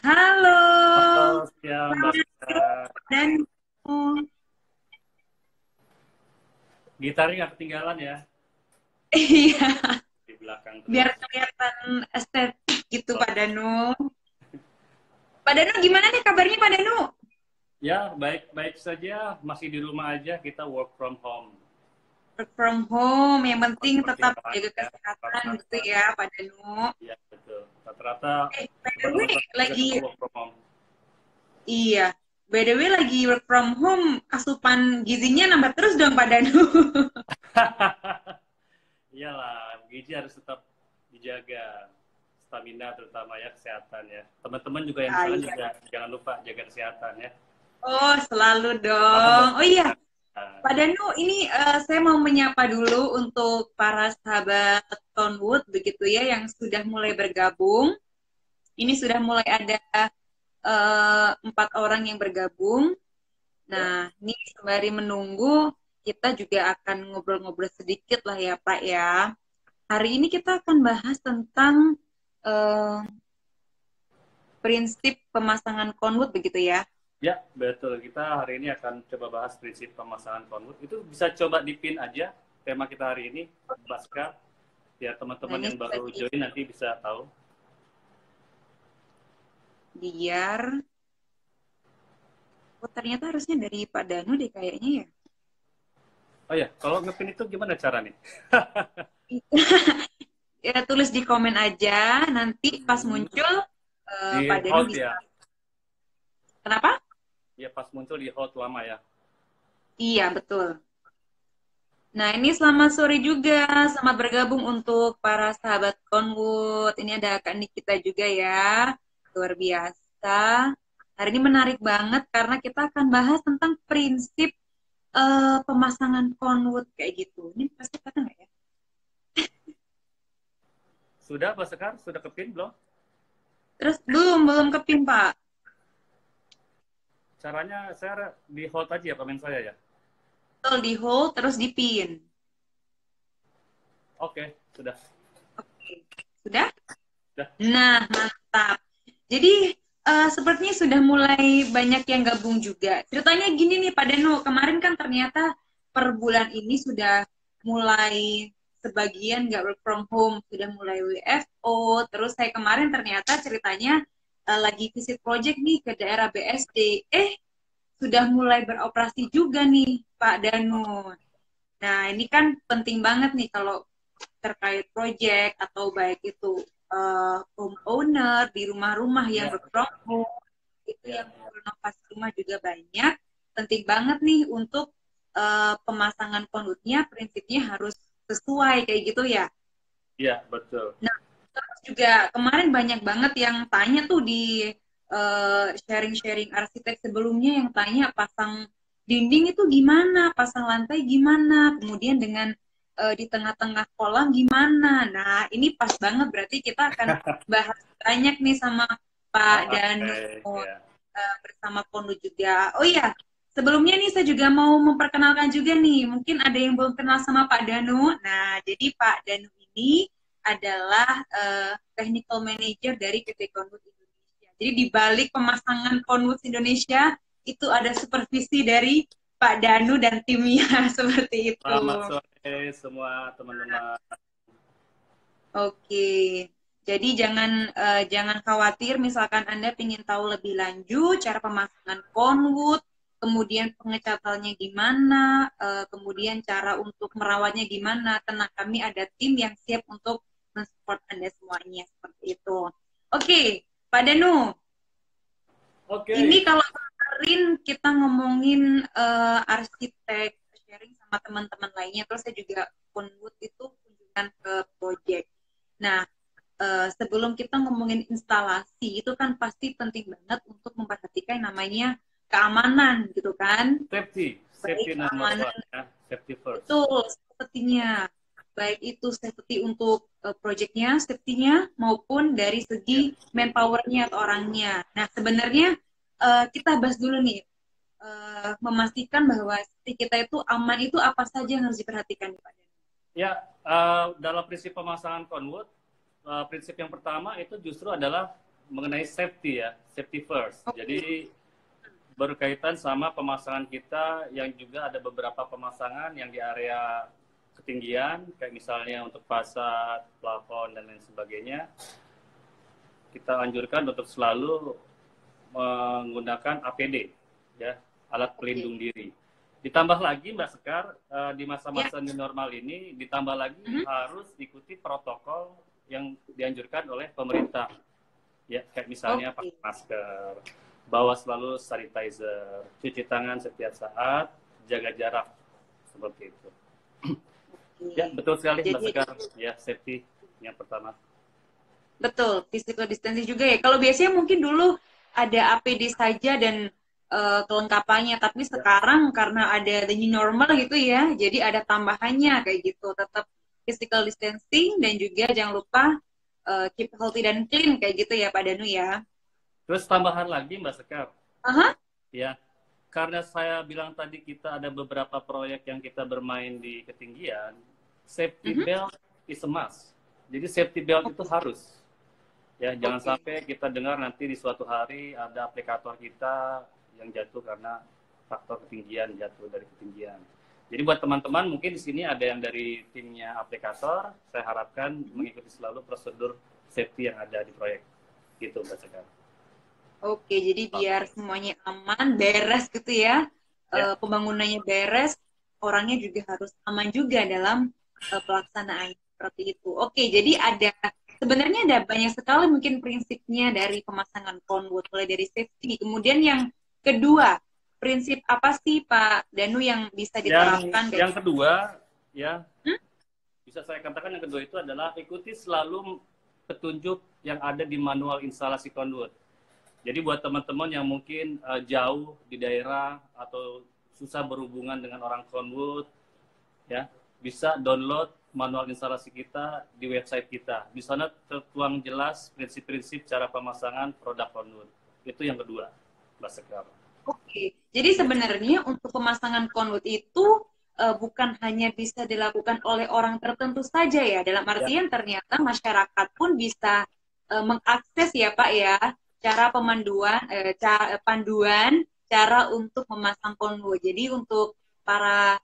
Halo, Halo, siang Mbak selamat Sita. siang dan Gitarnya nggak ketinggalan ya iya, di belakang biar terus. kelihatan estetik gitu Oh, Pak Danu. Pak Danu gimana nih kabarnya Pak Danu? ya, baik-baik saja. Masih di rumah aja, kita work from home. Work from home, yang penting Seperti tetap yang jaga lainnya, kesehatan gitu rata-rata. ya Pak Danu. Ya, betul. Rata-rata By the way, teman-teman saya juga lagi semua work from home. iya, by the way lagi work from home, asupan gizinya nambah terus dong Pak Danu. Iyalah, gizi harus tetap dijaga. Stamina terutama ya, kesehatan ya. Teman-teman juga yang di Ah, sana iya. juga jangan lupa jaga kesehatan ya. Oh, selalu Sama dong. buat Oh iya, kita. Pak Danu, ini saya mau menyapa dulu untuk para sahabat Tonwood begitu ya yang sudah mulai bergabung. Ini sudah mulai ada 4 orang yang bergabung. Ya, Nah, ini sembari menunggu, kita juga akan ngobrol-ngobrol sedikit lah ya Pak ya. Hari ini kita akan bahas tentang eh, prinsip pemasangan konwut begitu ya. ya, betul. Kita hari ini akan coba bahas prinsip pemasangan konvert. Itu bisa coba dipin aja tema kita hari ini, Baska, biar Nah, teman-teman ini yang baru lagi join nanti bisa tahu. biar oh ternyata harusnya dari Pak Danu deh kayaknya ya. Oh ya, kalau ngepin itu gimana cara nih? Ya, tulis di komen aja, nanti pas Hmm, muncul Pak di Danu hold bisa. ya. Kenapa? Ya pas muncul di hold lama ya. Iya, betul. Nah, ini selamat sore juga. Selamat bergabung untuk para sahabat Konwood. Ini ada Kak Nikita juga ya. Luar biasa. Hari ini menarik banget karena kita akan bahas tentang prinsip pemasangan Konwood kayak gitu. Ini pasti kata nggak ya? Sudah, Pak Sekar? Sudah kepin belum? Terus belum kepin Pak. Caranya saya di hold aja ya komen saya ya. Betul, di hold terus di pin. Oke, sudah. Oke. Sudah? Sudah. Nah, mantap. Jadi sepertinya sudah mulai banyak yang gabung juga. Ceritanya gini nih Pak Deno, kemarin kan ternyata per bulan ini sudah mulai sebagian nggak work from home, sudah mulai WFO. Terus saya kemarin ternyata ceritanya lagi visit project nih ke daerah BSD. Sudah mulai beroperasi juga nih Pak Danu. Nah, ini kan penting banget nih kalau terkait project atau baik itu homeowner di rumah-rumah yang Ya, berpromo itu ya, yang ya. renovasi rumah juga banyak. Penting banget nih untuk pemasangan konduitnya prinsipnya harus sesuai kayak gitu ya. Ya, betul. Nah, terus juga kemarin banyak banget yang tanya tuh di sharing-sharing arsitek sebelumnya yang tanya pasang dinding itu gimana, pasang lantai gimana, kemudian dengan di tengah-tengah kolam gimana. Nah, ini pas banget berarti kita akan bahas banyak nih sama Pak Danu Oke, ya. bersama Ponu juga. Oh iya, sebelumnya nih saya juga mau memperkenalkan juga nih, mungkin ada yang belum kenal sama Pak Danu. Nah, jadi Pak Danu ini adalah technical manager dari PT Conwood Indonesia. Jadi di balik pemasangan Conwood Indonesia itu ada supervisi dari Pak Danu dan timnya seperti itu. Selamat sore semua teman-teman. Oke. Jadi jangan khawatir misalkan Anda ingin tahu lebih lanjut cara pemasangan conwood, kemudian pengecatannya gimana, kemudian cara untuk merawatnya gimana. Tenang, kami ada tim yang siap untuk mensupport Anda semuanya seperti itu. Oke, Pak Danu, ini Oke. kalau kemarin kita ngomongin arsitek sharing sama teman-teman lainnya, terus saya juga conwood itu kunjungan ke project. Nah, sebelum kita ngomongin instalasi itu kan pasti penting banget untuk memperhatikan namanya keamanan gitu kan, Safety, baik safety number keamanan one ya, safety first. betul sepertinya, baik itu safety untuk projectnya, safety-nya maupun dari Ya, segi manpower-nya atau orangnya. Nah sebenarnya kita bahas dulu nih, memastikan bahwa safety kita itu aman itu apa saja yang harus diperhatikan Pak? ya dalam prinsip pemasangan conwood, prinsip yang pertama itu justru adalah mengenai safety ya, safety first. Oke. Jadi berkaitan sama pemasangan kita yang juga ada beberapa pemasangan yang di area ketinggian, kayak misalnya untuk fasad, plafon, dan lain sebagainya. Kita anjurkan untuk selalu menggunakan APD, ya, alat pelindung diri. Ditambah lagi Mbak Sekar, di masa-masa new normal ini, ditambah lagi harus ikuti protokol yang dianjurkan oleh pemerintah. Ya, kayak misalnya pakai masker, bawa selalu sanitizer, cuci tangan setiap saat, jaga jarak, seperti itu. Ya, betul sekali Mbak Sekar. Ya, safety yang pertama. Betul, physical distancing juga ya. Kalau biasanya mungkin dulu ada APD saja dan kelengkapannya, tapi sekarang karena ada the new normal gitu ya, jadi ada tambahannya kayak gitu. Tetap physical distancing dan juga jangan lupa keep healthy dan clean kayak gitu ya Pak Danu ya. Terus tambahan lagi Mbak Sekar. Aha. Ya, karena saya bilang tadi kita ada beberapa proyek yang kita bermain di ketinggian, safety belt is a must. Jadi safety belt itu harus. Ya, jangan sampai kita dengar nanti di suatu hari ada aplikator kita yang jatuh karena faktor ketinggian, jatuh dari ketinggian. Jadi buat teman-teman mungkin di sini ada yang dari timnya aplikator, saya harapkan mengikuti selalu prosedur safety yang ada di proyek. Gitu Mbak Sekar. Oke, jadi biar semuanya aman, beres gitu ya. Pembangunannya beres, orangnya juga harus aman juga dalam pelaksanaan seperti itu. Oke, jadi sebenarnya ada banyak sekali mungkin prinsipnya dari pemasangan conwood, mulai dari safety. Kemudian yang kedua, prinsip apa sih Pak Danu yang bisa diterapkan? Yang kedua, ya, bisa saya katakan yang kedua itu adalah ikuti selalu petunjuk yang ada di manual instalasi conwood. Jadi buat teman-teman yang mungkin jauh di daerah atau susah berhubungan dengan orang conwood, ya, bisa download manual instalasi kita di website kita. Di sana tertuang jelas prinsip-prinsip cara pemasangan produk conwood. Itu yang kedua, Mbak Sekar. Oke, jadi sebenarnya untuk pemasangan conwood itu bukan hanya bisa dilakukan oleh orang tertentu saja ya. Dalam artian ternyata masyarakat pun bisa mengakses ya Pak ya, cara panduan cara untuk memasang conwood. Jadi untuk para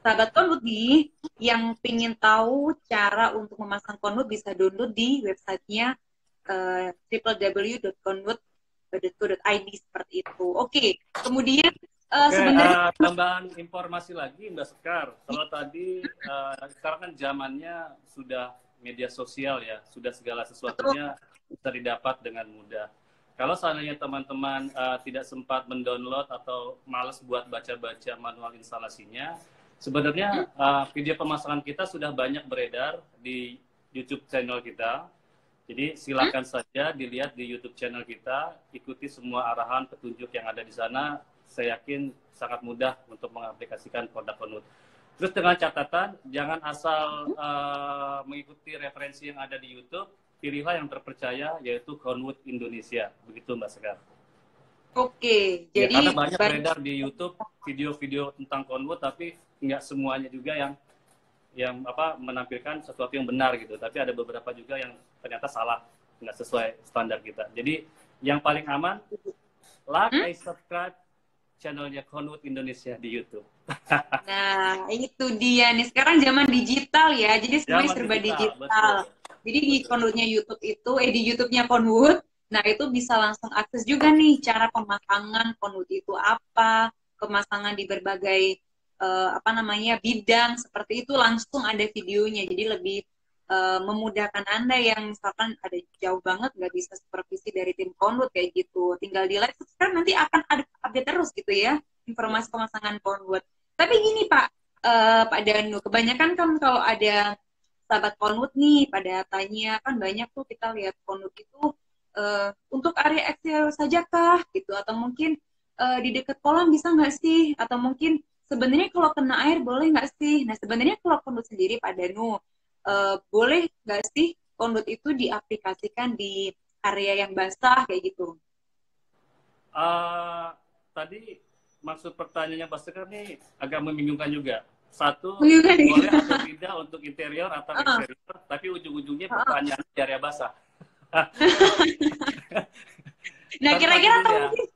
sahabat conwood nih yang ingin tahu cara untuk memasang conwood bisa download di websitenya www.conwood.co.id seperti itu. Oke, kemudian sebenarnya tambahan informasi lagi Mbak Sekar. Kalau tadi sekarang kan zamannya sudah media sosial ya, sudah segala sesuatunya bisa didapat dengan mudah. Kalau seandainya teman-teman tidak sempat mendownload atau malas buat baca-baca manual instalasinya, sebenarnya video pemasangan kita sudah banyak beredar di YouTube channel kita. Jadi silakan saja dilihat di YouTube channel kita, ikuti semua arahan petunjuk yang ada di sana. Saya yakin sangat mudah untuk mengaplikasikan produk conwood. Terus dengan catatan, jangan asal mengikuti referensi yang ada di YouTube, pilihlah yang terpercaya, yaitu Conwood Indonesia. Begitu Mbak Sekar. Oke, jadi karena banyak beredar di YouTube video-video tentang conwood, tapi nggak semuanya juga yang menampilkan sesuatu yang benar gitu. Tapi ada beberapa juga yang ternyata salah, nggak sesuai standar kita. Jadi yang paling aman, like, subscribe channelnya Conwood Indonesia di YouTube. Nah, itu dia nih. Sekarang zaman digital ya, jadi semuanya serba digital. Jadi di Conwoodnya YouTube itu, di YouTube-nya Conwood, nah itu bisa langsung akses juga nih cara pemasangan conwood itu apa, pemasangan di berbagai bidang seperti itu langsung ada videonya. Jadi lebih memudahkan Anda yang misalkan ada jauh banget nggak bisa supervisi dari tim conwood kayak gitu, tinggal di like, subscribe, nanti akan ada update terus gitu ya informasi pemasangan conwood. Tapi gini Pak Danu, kebanyakan kan kalau ada sahabat conwood nih pada tanya, kan banyak tuh kita lihat conwood itu untuk area eksterior saja kah gitu, atau mungkin di dekat kolam bisa nggak sih, atau mungkin sebenarnya kalau kena air boleh nggak sih. Nah sebenarnya kalau conwood sendiri Pak Danu, boleh nggak sih conwood itu diaplikasikan di area yang basah kayak gitu? Tadi maksud pertanyaannya Pak Sekar nih agak membingungkan juga. Satu, boleh atau tidak untuk interior atau eksterior, tapi ujung-ujungnya pertanyaan di area basah. Nah, kira-kira Satu-satu dulu ya. mungkin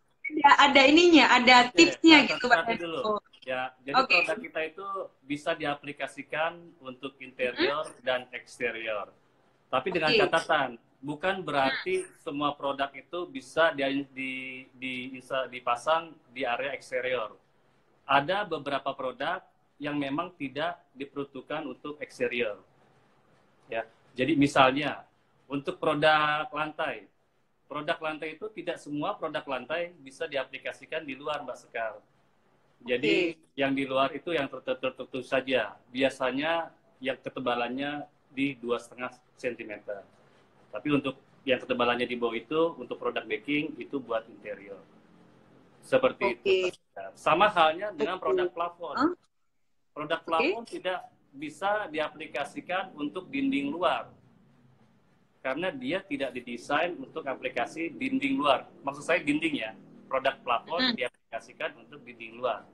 ada ininya, ada Oke, tipsnya gitu, Pak satu-satu dulu. Danu. Ya, jadi Oke. produk kita itu bisa diaplikasikan untuk interior dan eksterior. Tapi dengan Oke. catatan, bukan berarti semua produk itu bisa dipasang di area eksterior. Ada beberapa produk yang memang tidak diperuntukkan untuk eksterior. Ya, jadi misalnya untuk produk lantai itu tidak semua produk lantai bisa diaplikasikan di luar, Mbak Sekar. Jadi Oke. yang di luar itu yang tertentu saja. Biasanya yang ketebalannya di 2,5 cm. Tapi untuk yang ketebalannya di bawah itu untuk produk baking itu buat interior. Seperti itu. Oke. Sama halnya dengan produk Oke. plafon. Hah? Produk Oke. plafon tidak bisa diaplikasikan untuk dinding luar. Karena dia tidak didesain untuk aplikasi dinding luar. Maksud saya dinding ya. Produk plafon Mm. diaplikasikan untuk dinding luar.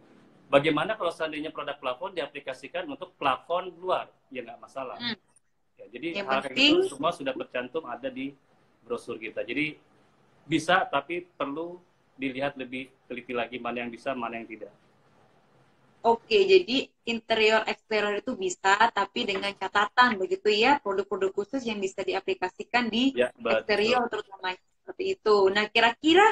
Bagaimana kalau seandainya produk plafon diaplikasikan untuk plafon luar? Ya nggak masalah. Mm. Ya, jadi Yang hal penting, itu semua sudah tercantum ada di brosur kita. Jadi bisa, tapi perlu dilihat lebih teliti lagi mana yang bisa, mana yang tidak. oke, jadi interior eksterior itu bisa, tapi dengan catatan begitu ya, produk-produk khusus yang bisa diaplikasikan di Ya, betul. eksterior terutama seperti itu. Nah, kira-kira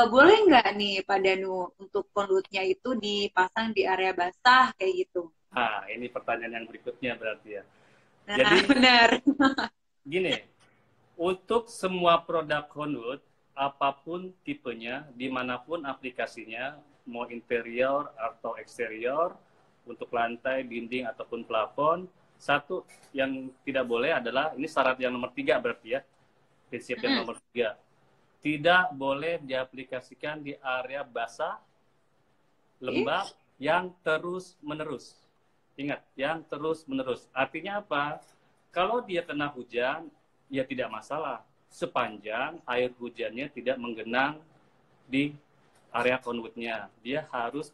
boleh nggak nih Pak Danu untuk conduitnya itu dipasang di area basah kayak gitu? Nah, ini pertanyaan yang berikutnya berarti ya. Nah, Jadi benar. gini, untuk semua produk conduit, apapun tipenya, dimanapun aplikasinya, mau interior atau eksterior, untuk lantai, dinding, ataupun plafon, satu yang tidak boleh adalah, ini syarat yang nomor 3 berarti ya, prinsip yang Mm. nomor 3, tidak boleh diaplikasikan di area basah, Oke. lembab, yang terus-menerus. Ingat, yang terus-menerus. Artinya apa? Kalau dia kena hujan, ya tidak masalah. Sepanjang air hujannya tidak menggenang di area conduitnya. Dia harus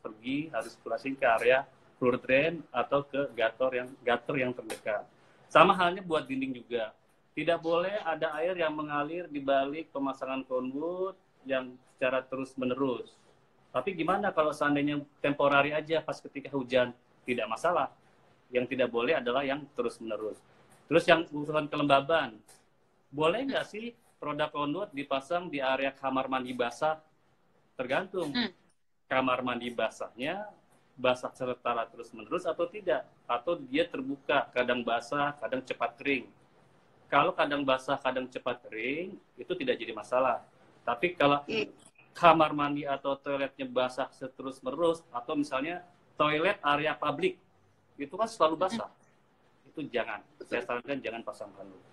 flushing ke area floor drain atau ke gutter yang terdekat. Sama halnya buat dinding juga. Tidak boleh ada air yang mengalir di balik pemasangan conduit yang secara terus-menerus. Tapi gimana kalau seandainya temporari aja pas ketika hujan? Tidak masalah. Yang tidak boleh adalah yang terus-menerus. Terus yang urusan kelembaban. Boleh nggak sih produk conduit dipasang di area kamar mandi basah? Tergantung. Mm. Kamar mandi basahnya basah secara terus-menerus atau tidak? Atau dia terbuka, kadang basah, kadang cepat kering. Kalau kadang basah, kadang cepat kering, itu tidak jadi masalah. Tapi kalau Oke. kamar mandi atau toiletnya basah terus-menerus, atau misalnya toilet area publik, itu kan selalu Mm. basah. Itu jangan. Saya Betul. sarankan jangan pasang conduit.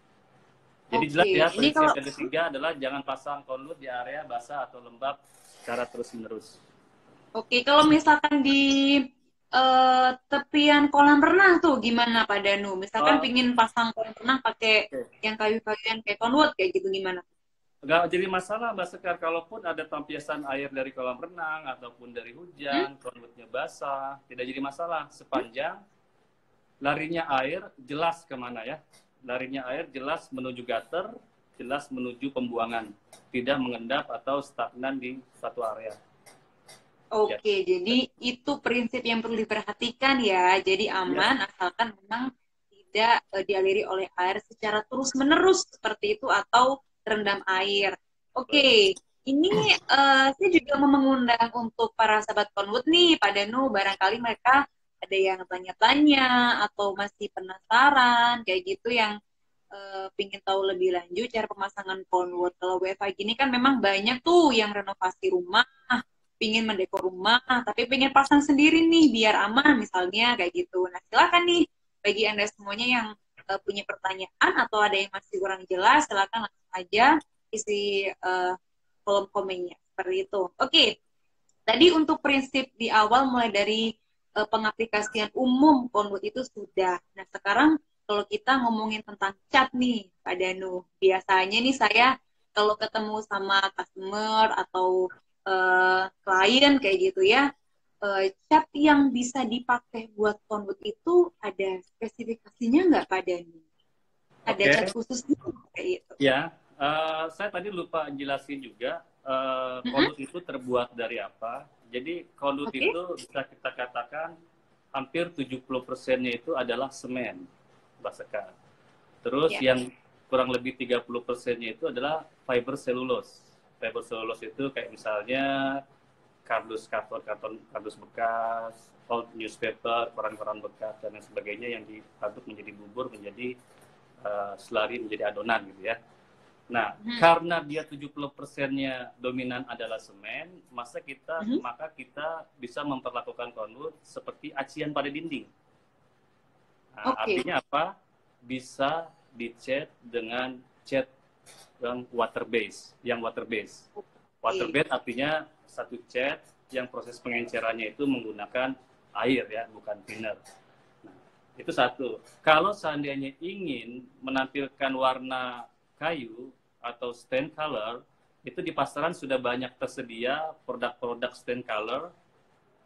Jadi Oke, jelas ya, ini prinsip kalau yang ketiga adalah jangan pasang conduit di area basah atau lembab secara terus-menerus. kalau misalkan di tepian kolam renang tuh gimana Pak Danu? Misalkan Oh, pingin pasang kolam renang pakai oke. yang kayu-kayuan kayak conduit kayak gitu gimana? Nggak jadi masalah, Mbak Sekar. Kalaupun ada tampiasan air dari kolam renang ataupun dari Hmm? hujan, conduitnya basah, tidak jadi masalah. Sepanjang larinya air jelas kemana ya. Larinya air jelas menuju gutter, jelas menuju pembuangan. Tidak mengendap atau stagnan di satu area. Ya. Oke, jadi itu prinsip yang perlu diperhatikan ya. Jadi Ya. aman asalkan memang tidak dialiri oleh air secara terus-menerus seperti itu atau terendam air. Oke, ini saya juga mau mengundang untuk para sahabat konwut nih, Pak Danu, barangkali mereka ada yang tanya-tanya atau masih penasaran kayak gitu yang pingin tahu lebih lanjut cara pemasangan konwut. Kalau WFH gini kan memang banyak tuh yang renovasi rumah pingin mendekor rumah, tapi pingin pasang sendiri nih biar aman misalnya kayak gitu. Nah silakan nih bagi anda semuanya yang punya pertanyaan atau ada yang masih kurang jelas, silakan langsung aja isi kolom komennya seperti itu. Oke, tadi untuk prinsip di awal mulai dari pengaplikasian umum konwut itu sudah. Nah sekarang kalau kita ngomongin tentang cat nih, Pak Danu, biasanya nih saya kalau ketemu sama customer atau klien kayak gitu ya, cat yang bisa dipakai buat conduit itu ada spesifikasinya nggak Pak Dani? Ada cat Oke. khususnya kayak gitu? Ya. Saya tadi lupa jelasin juga, Mm-mm. konut itu terbuat dari apa. Jadi konut Oke. itu bisa kita katakan hampir 70%-nya itu adalah semen, Mbak Sekar. Terus Ya. yang kurang lebih 30%-nya itu adalah fiber selulose. Fiber selulose itu kayak misalnya karton kardus bekas, old newspaper, koran-koran bekas dan lain sebagainya yang diaduk menjadi bubur, menjadi selari, menjadi adonan gitu ya. Nah, Mhm. karena dia 70%-nya dominan adalah semen, Mhm. maka kita bisa memperlakukan konut seperti acian pada dinding. Nah, Oke. artinya apa? Bisa dicat dengan cat yang water base, Water Oke. base artinya satu cat yang proses pengencerannya itu menggunakan air ya, bukan thinner. Nah, itu satu. Kalau seandainya ingin menampilkan warna kayu atau stain color, itu di pasaran sudah banyak tersedia produk-produk stain color,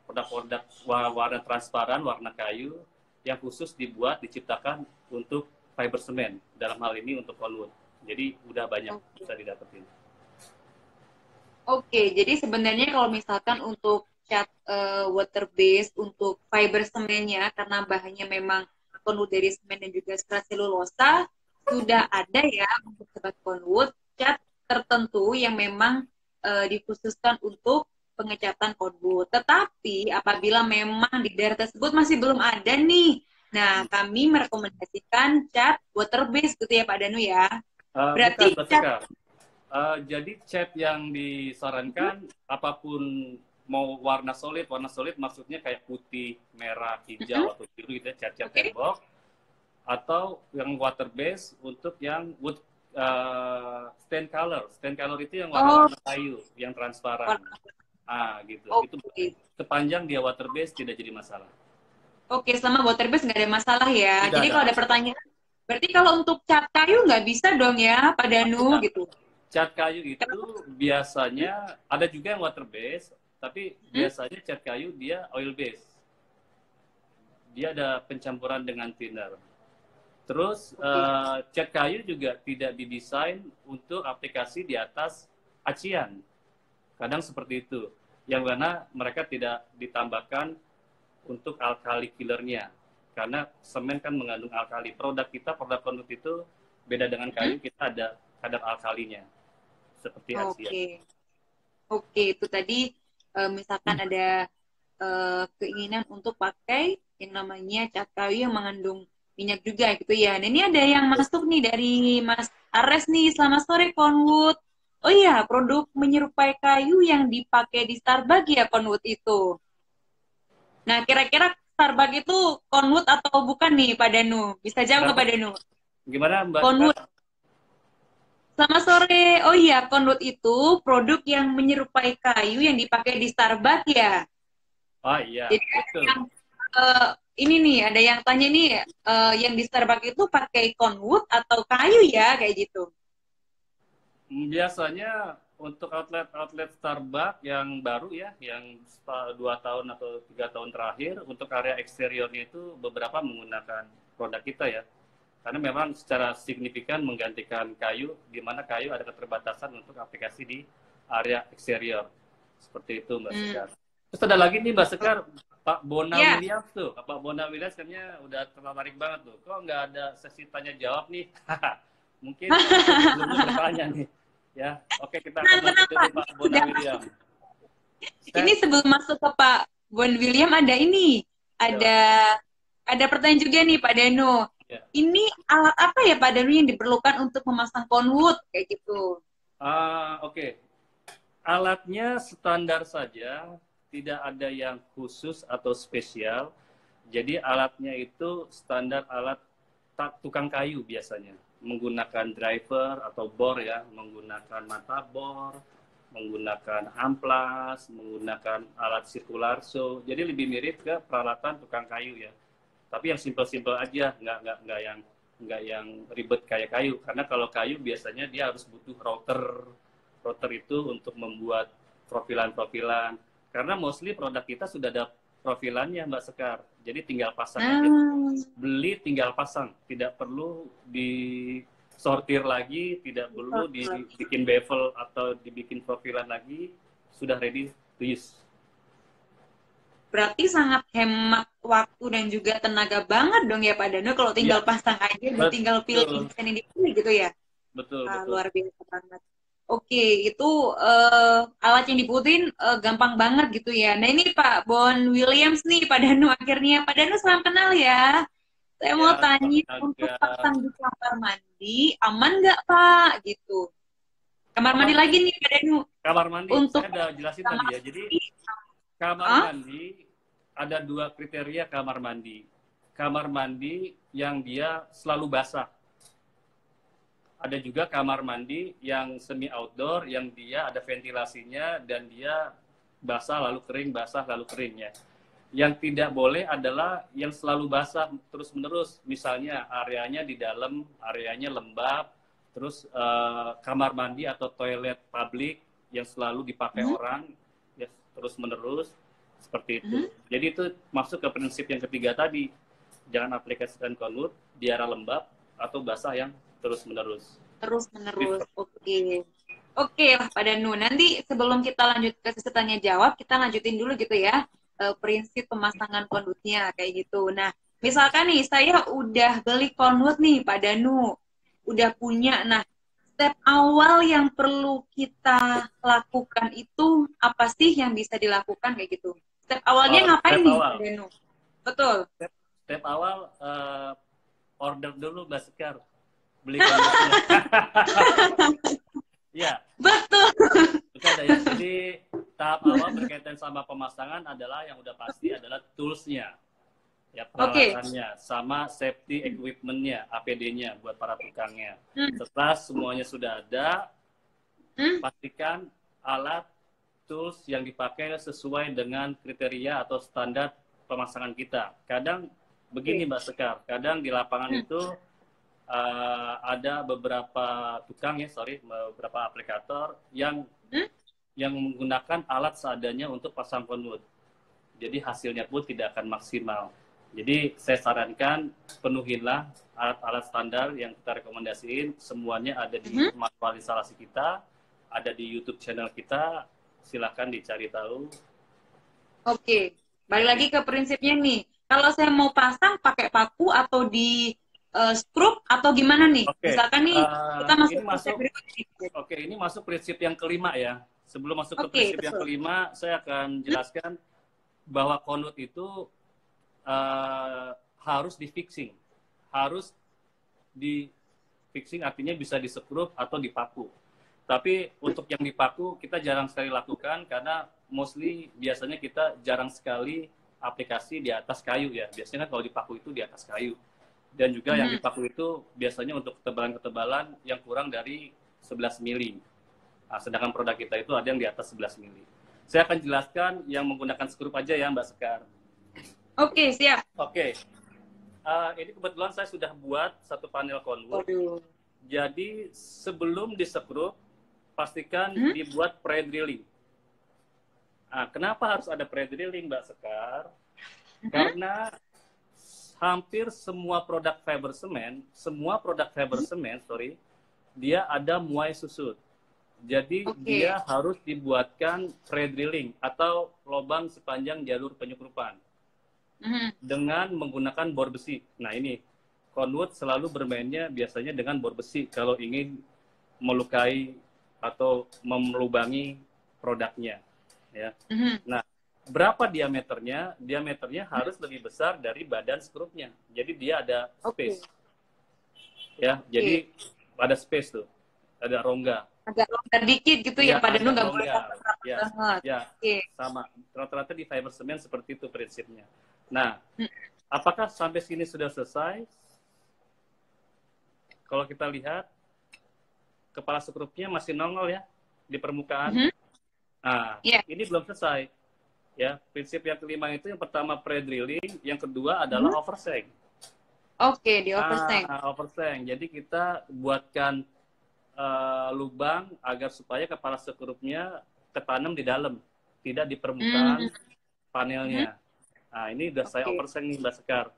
produk-produk warna transparan, warna kayu, yang khusus dibuat, diciptakan untuk fiber semen, dalam hal ini untuk konwood. Jadi udah banyak Oke. bisa didapetin. Oke, jadi sebenarnya kalau misalkan untuk cat water base untuk fiber semennya karena bahannya memang penuh dari semen dan juga selulosa sudah ada ya untuk sobat konwood cat tertentu yang memang dikhususkan untuk pengecatan konwood. Tetapi apabila memang di daerah tersebut masih belum ada nih, nah kami merekomendasikan cat water base gitu ya Pak Danu ya. Bukan, Berarti Mbak cat. Seka. Jadi cat yang disarankan apapun mau warna solid maksudnya kayak putih, merah, hijau atau biru gitu ya, cat-cat Oke. tembok, atau yang water base untuk yang wood stain color. Stain color itu yang Oh, warna-warna kayu, yang transparan. warna. Gitu. Itu Oke. sepanjang dia water base tidak jadi masalah. Oke, selama water base nggak ada masalah ya. Tidak Jadi ada kalau ada masalah. pertanyaan, berarti kalau untuk cat kayu nggak bisa dong ya, Pak Danu Tidak. gitu. Cat kayu itu Kenapa? Hmm? biasanya ada juga yang water base, tapi Hmm? biasanya cat kayu dia oil base. Dia ada pencampuran dengan thinner. Terus Oke. cat kayu juga tidak didesain untuk aplikasi di atas acian. Kadang seperti itu. Yang mana mereka tidak ditambahkan untuk alkali killernya. Karena semen kan mengandung alkali. Produk kita, produk konut itu beda dengan Hmm? kayu, kita ada kadar alkalinya. Seperti acian. Oke. Oke, itu tadi misalkan ada keinginan untuk pakai yang namanya cat kayu yang mengandung minyak juga gitu ya. Nah, ini ada yang masuk nih dari Mas Ares nih. Selamat sore, Conwood. Oh iya, produk menyerupai kayu yang dipakai di Starbucks ya, Conwood itu. Nah, kira-kira Starbucks itu Conwood atau bukan nih, Pak Danu? Bisa jawab ke Kenapa? Pak Danu. Gimana Mbak Sekar? Conwood. Selamat sore. Oh iya, Conwood itu produk yang menyerupai kayu yang dipakai di Starbucks ya. Oh iya, Jadi ada betul. yang eh, ini nih, ada yang tanya nih, yang di Starbucks itu pakai Conwood atau kayu ya, kayak gitu. Biasanya untuk outlet Starbucks yang baru ya, yang 2 tahun atau 3 tahun terakhir, untuk area eksteriornya itu beberapa menggunakan produk kita ya. Karena memang secara signifikan menggantikan kayu, di mana kayu ada keterbatasan untuk aplikasi di area eksterior. Seperti itu Mbak Hmm. Sekar. Terus ada lagi nih Mbak Sekar, Pak Bona Ya, Williams tuh. Pak Bona Williams kayaknya udah tertarik banget tuh. Kok nggak ada sesi tanya jawab nih? Mungkin dia sebelumnya bertanya nih. Ya, oke kita akan tenang, lanjut tenang Pak. dulu Pak Ini Bona sudah William. ini Saya, sebelum masuk ke Pak Bon William ada ini, ya, ada ada pertanyaan juga nih Pak Danu. ya. Ini alat apa ya Pak Danu yang diperlukan untuk memasang Conwood kayak gitu? Oke. Alatnya standar saja, tidak ada yang khusus atau spesial. Jadi alatnya itu standar alat tukang kayu biasanya. Menggunakan driver atau bor ya, menggunakan mata bor, menggunakan amplas, menggunakan alat sirkular so. Jadi lebih mirip ke peralatan tukang kayu ya. Tapi yang simpel-simpel aja, nggak yang ribet kayak kayu. Karena kalau kayu biasanya dia harus butuh router itu untuk membuat profilan-profilan. Karena mostly produk kita sudah ada profilannya Mbak Sekar. Jadi tinggal pasang aja. Nah, Beli tinggal pasang, tidak perlu di sortir lagi, tidak perlu dibikin bevel atau dibikin profilan lagi, sudah ready to use. Berarti sangat hemat waktu dan juga tenaga banget dong ya Pak Danu kalau tinggal Iya, pasang aja dan tinggal pilih desain yang dipilih gitu ya. betul, betul. Luar biasa banget. Oke, itu alat yang dibutuhin gampang banget gitu ya. Nah ini Pak Bon Williams nih Pak Danu akhirnya. Pak Danu salam kenal ya. Saya mau Ya, tanya untuk pasang di kamar mandi aman nggak Pak? Gitu. Kamar mandi lagi nih Pak Danu. Kamar mandi, Untuk saya udah jelasin tadi ya. Jadi kamar mandi ada 2 kriteria kamar mandi. Kamar mandi yang dia selalu basah. Ada juga kamar mandi yang semi outdoor, yang dia ada ventilasinya dan dia basah lalu kering, basah lalu kering ya. Yang tidak boleh adalah yang selalu basah terus-menerus. Misalnya areanya di dalam, areanya lembab, terus kamar mandi atau toilet publik yang selalu dipakai orang ya terus-menerus seperti itu. Jadi itu masuk ke prinsip yang ketiga tadi. Jangan aplikasikan kondur di area lembab atau basah yang terus-menerus. Terus-menerus, oke. Oke lah Pak Danu, nanti sebelum kita lanjut ke sesi tanya jawab, kita lanjutin dulu gitu ya, prinsip pemasangan konduitnya kayak gitu. Nah, misalkan nih, saya udah beli konduit nih Pak Danu, udah punya. Nah, step awal yang perlu kita lakukan itu apa sih yang bisa dilakukan kayak gitu? Step awalnya ngapain Step nih awal. Pak Danu? Betul. Step awal order dulu Mbak Sekar. Beli konduitnya. Ya. Betul. Betul ya. Jadi tahap awal berkaitan sama pemasangan adalah yang udah pasti adalah tools-nya. Ya, peralatannya, sama safety equipment-nya, APD-nya buat para tukangnya. Setelah semuanya sudah ada, pastikan alat tools yang dipakai sesuai dengan kriteria atau standar pemasangan kita. Kadang begini Mbak Sekar, kadang di lapangan itu ada beberapa tukang beberapa aplikator yang menggunakan alat seadanya untuk pasang konduit. Jadi hasilnya pun tidak akan maksimal. Jadi saya sarankan penuhilah alat-alat standar yang kita rekomendasiin, semuanya ada di manual instalasi kita, ada di YouTube channel kita, silakan dicari tahu. Oke, balik lagi ke prinsipnya nih. Kalau saya mau pasang pakai paku atau di skrup atau gimana nih? Misalkan nih kita masuk prinsip berikutnya. Oke, ini masuk prinsip yang kelima ya. Sebelum masuk ke prinsip yang kelima, saya akan jelaskan bahwa konduit itu harus di-fixing. Harus di-fixing artinya bisa di-skrup atau dipaku. Tapi untuk yang dipaku kita jarang sekali lakukan karena mostly biasanya kita jarang sekali aplikasi di atas kayu ya. Biasanya kalau dipaku itu di atas kayu. Dan juga yang dipaku itu biasanya untuk ketebalan-ketebalan yang kurang dari 11 mili. Nah, sedangkan produk kita itu ada yang di atas 11 mili. Saya akan jelaskan yang menggunakan skrup aja ya Mbak Sekar. Oke, siap. Oke. Ini kebetulan saya sudah buat satu panel konduit. Jadi sebelum diskrup, pastikan dibuat pre-drilling. Nah, kenapa harus ada pre-drilling Mbak Sekar? Karena hampir semua produk fiber semen, dia ada muai susut. Jadi dia harus dibuatkan pre-drilling atau lubang sepanjang jalur penyukrupan dengan menggunakan bor besi. Nah ini konduit selalu bermainnya biasanya dengan bor besi kalau ingin melukai atau melubangi produknya. Ya. Nah berapa diameternya? Diameternya harus lebih besar dari badan skrupnya. Jadi dia ada space. Ya, jadi ada space tuh, ada rongga. Agak longgar dikit gitu ya, Pak Danu nggak boleh banget. Ya, sama. Rata-rata di fiber semen seperti itu prinsipnya. Nah, apakah sampai sini sudah selesai? Kalau kita lihat, kepala skrupnya masih nongol ya di permukaan. Nah, ini belum selesai. Ya, prinsip yang kelima itu yang pertama pre-drilling, yang kedua adalah oversang. Oke, di oversang. Oversang. Jadi kita buatkan lubang agar supaya kepala skrupnya ketanam di dalam, tidak di permukaan panelnya. Nah, ini udah saya oversang nih Mbak Sekar.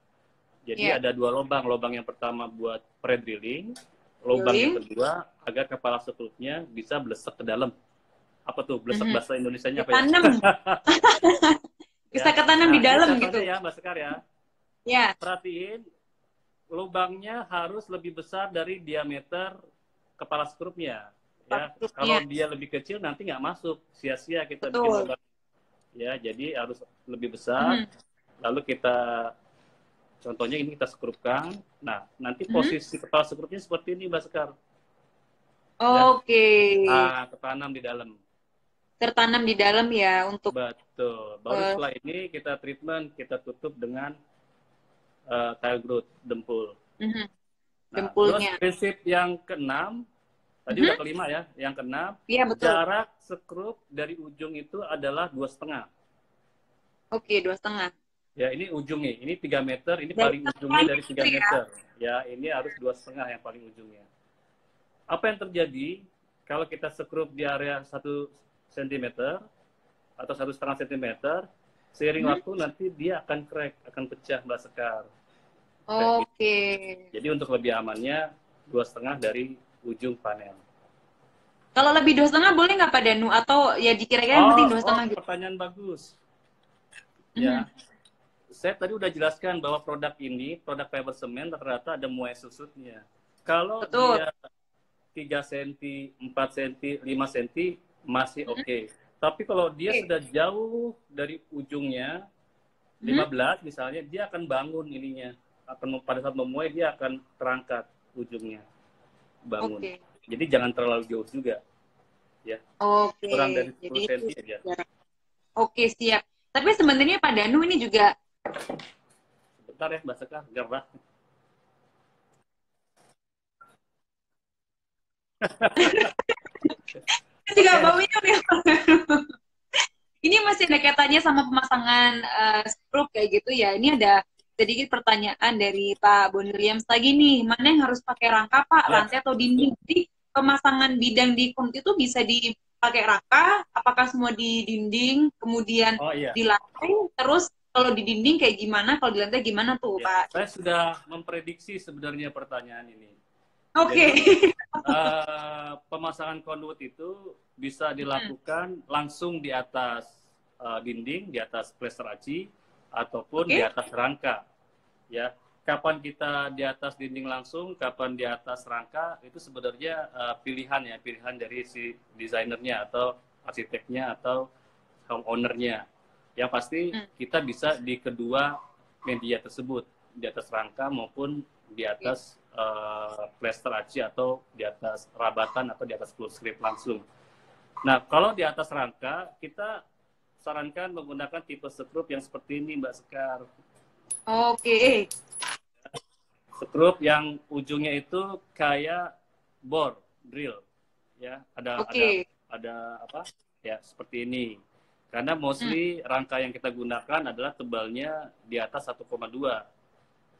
Jadi ada dua lubang. Lubang yang pertama buat pre-drilling, lubang yang Join. kedua agar kepala skrupnya bisa blesek ke dalam. Apa tuh blesek Mhm. bahasa Indonesianya apa ya? Ditanam. Bisa Ya. ketanam Nah, di ini dalam contohnya gitu. ya, Mbak Sekar ya. Ya, Perhatiin, lubangnya harus lebih besar dari diameter kepala skrupnya. Ya, kalau struknya. dia lebih kecil nanti nggak masuk, sia-sia kita bikin Betul. lubang. Ya, jadi harus lebih besar. Mhm. Lalu kita, contohnya ini kita skrupkan. Nah, nanti Mhm. posisi kepala skrupnya seperti ini, Mbak Sekar. Ya, Oke. ketanam di dalam. Tertanam di dalam ya untuk Betul. Baru eh, setelah ini kita treatment, kita tutup dengan tile growth dempul. mhm, Nah, terus dempulnya. prinsip yang keenam, tadi udah Mhm. kelima ya, yang keenam, Iya betul. jarak skrup dari ujung itu adalah 2,5. Oke, 2,5. Ya, ini ujungnya, ini 3 meter, ini Dari paling ujungnya tengahnya dari gitu 3 ya. meter. Ya, ini harus 2,5 yang paling ujungnya. Apa yang terjadi kalau kita skrup di area 1 cm atau 1,5 cm, seiring Mhm. waktu nanti dia akan crack, akan pecah, Mbak Sekar. Kayak gitu. Oke. Jadi untuk lebih amannya 2,5 dari ujung panel. Kalau lebih 2,5 boleh nggak Pak Danu? Atau ya dikira-kira yang penting Oh, 2,5 gitu. pertanyaan bagus. Mhm. Ya, saya tadi udah jelaskan bahwa produk ini, produk fiber semen ternyata ada muai susutnya. Kalau Betul. dia 3 cm, 4 cm, 5 cm masih Mhm. oke. Tapi kalau dia Oke. sudah jauh dari ujungnya, Mhm. 15 misalnya, dia akan bangun ininya. Akan pada saat memuai dia akan terangkat ujungnya, bangun. Oke. Jadi jangan terlalu jauh juga, ya. Oke. Kurang dari Jadi 10 itu cm aja. jarak. Oke, siap. Tapi sebenarnya Pak Danu ini juga Bentar ya, Mbak Sekar, gerah. juga Oke. baunya ya. Ini masih ada kaitannya sama pemasangan skrup kayak gitu ya. Ini ada sedikit pertanyaan dari Pak Boni Williams lagi nih. Mana yang harus pakai rangka Pak, Ya. rantai atau dinding? Jadi pemasangan bidang di komp itu bisa dipakai rangka, apakah semua di dinding, kemudian Oh iya. di lantai, terus kalau di dinding kayak gimana, kalau di lantai gimana tuh Ya, Pak? saya sudah memprediksi sebenarnya pertanyaan ini. Oke. Jadi pemasangan conduit itu bisa dilakukan langsung di atas dinding, di atas plaster aci, ataupun di Oke. atas rangka. Ya, kapan kita di atas dinding langsung, kapan di atas rangka itu sebenarnya pilihan ya, pilihan dari si desainernya atau arsiteknya atau homeownernya. Yang pasti Hmm, kita bisa di kedua media tersebut, di atas rangka maupun di oke. atas plaster aci atau di atas rabatan atau di atas full script langsung. Nah, kalau di atas rangka, kita sarankan menggunakan tipe skrup yang seperti ini, Mbak Sekar. Oke. Skrup yang ujungnya itu kayak bor, drill. Ya, Oke. ada apa? Ya, seperti ini. Karena Hmm. mostly rangka yang kita gunakan adalah tebalnya di atas 1,2.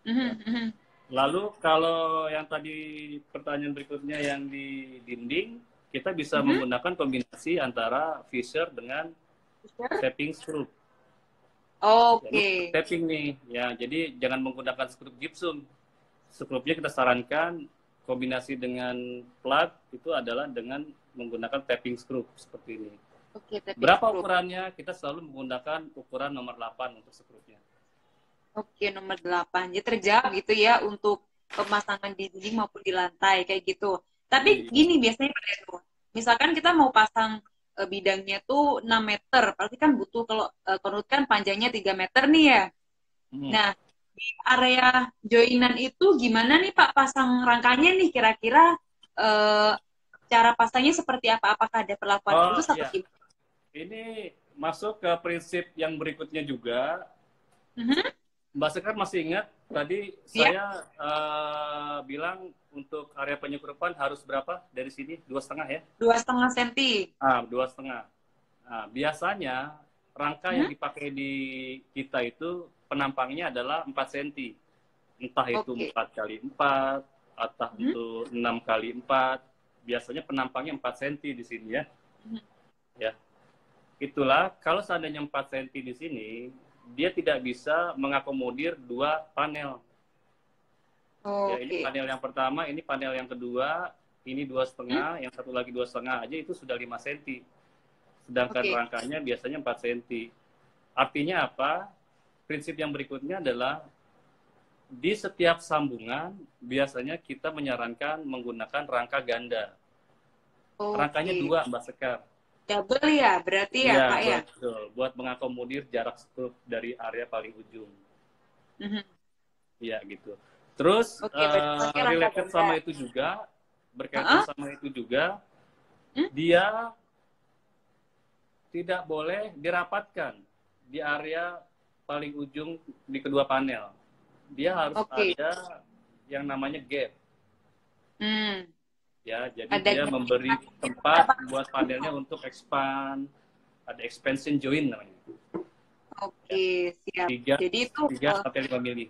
Ya. Mhm, mhm. Lalu kalau yang tadi pertanyaan berikutnya yang di dinding, kita bisa Mhm. menggunakan kombinasi antara Fisher dengan tapping screw. Ya, ini Oke. tapping nih, ya. Jadi jangan menggunakan skrup gypsum. Skrupnya kita sarankan kombinasi dengan plug itu adalah dengan menggunakan tapping screw seperti ini. Oke, tapping Berapa screw. ukurannya? Kita selalu menggunakan ukuran nomor 8 untuk skrupnya. Oke, nomor 8. Jadi terjawab gitu ya untuk pemasangan di dinding maupun di lantai kayak gitu. Tapi Iya. gini biasanya Pak Danu, misalkan kita mau pasang bidangnya tuh 6 meter, pasti kan butuh kalau konut kan panjangnya 3 meter nih ya. Hmm. Nah, di area joinan itu gimana nih Pak pasang rangkanya nih kira-kira eh, cara pasangnya seperti apa? Apakah ada perlakuan Oh khusus atau iya, gimana? ini masuk ke prinsip yang berikutnya juga. Mhm. Mbak Sekar masih ingat tadi Ya, saya bilang untuk area penyekrupan harus berapa dari sini? 2,5 ya? 2,5 senti. 2,5. Nah, biasanya rangka yang Mhm. dipakai di kita itu penampangnya adalah 4 cm. Entah itu Oke. 4 kali 4, atau Mhm. itu 6 kali 4. Biasanya penampangnya 4 cm di sini ya. Mhm. Ya, itulah kalau seandainya 4 cm di sini, dia tidak bisa mengakomodir dua panel. Ya, ini Oke. panel yang pertama, ini panel yang kedua, ini 2,5, Hmm? yang satu lagi 2,5 aja itu sudah 5 cm. Sedangkan Oke. rangkanya biasanya 4 cm. Artinya apa? Prinsip yang berikutnya adalah di setiap sambungan biasanya kita menyarankan menggunakan rangka ganda. Rangkanya Oke. 2, Mbak Sekar. Double ya, berarti ya, Iya, Kak ya? betul. Buat mengakomodir jarak skrup dari area paling ujung. Mhm. Iya, gitu. Terus Oke, berarti pakai rangka related ganda. sama itu juga, berkaitan Heeh. sama itu juga, Hmm? dia tidak boleh dirapatkan di area paling ujung di kedua panel. Dia harus Oke. ada yang namanya gap. Hmm. Ya, jadi Ada dia gap-nya memberi itu tempat berapa? buat panelnya untuk expand, ada expansion joint namanya. Ya, Oke, siap. tiga, Jadi itu, tiga sampai 5 mili.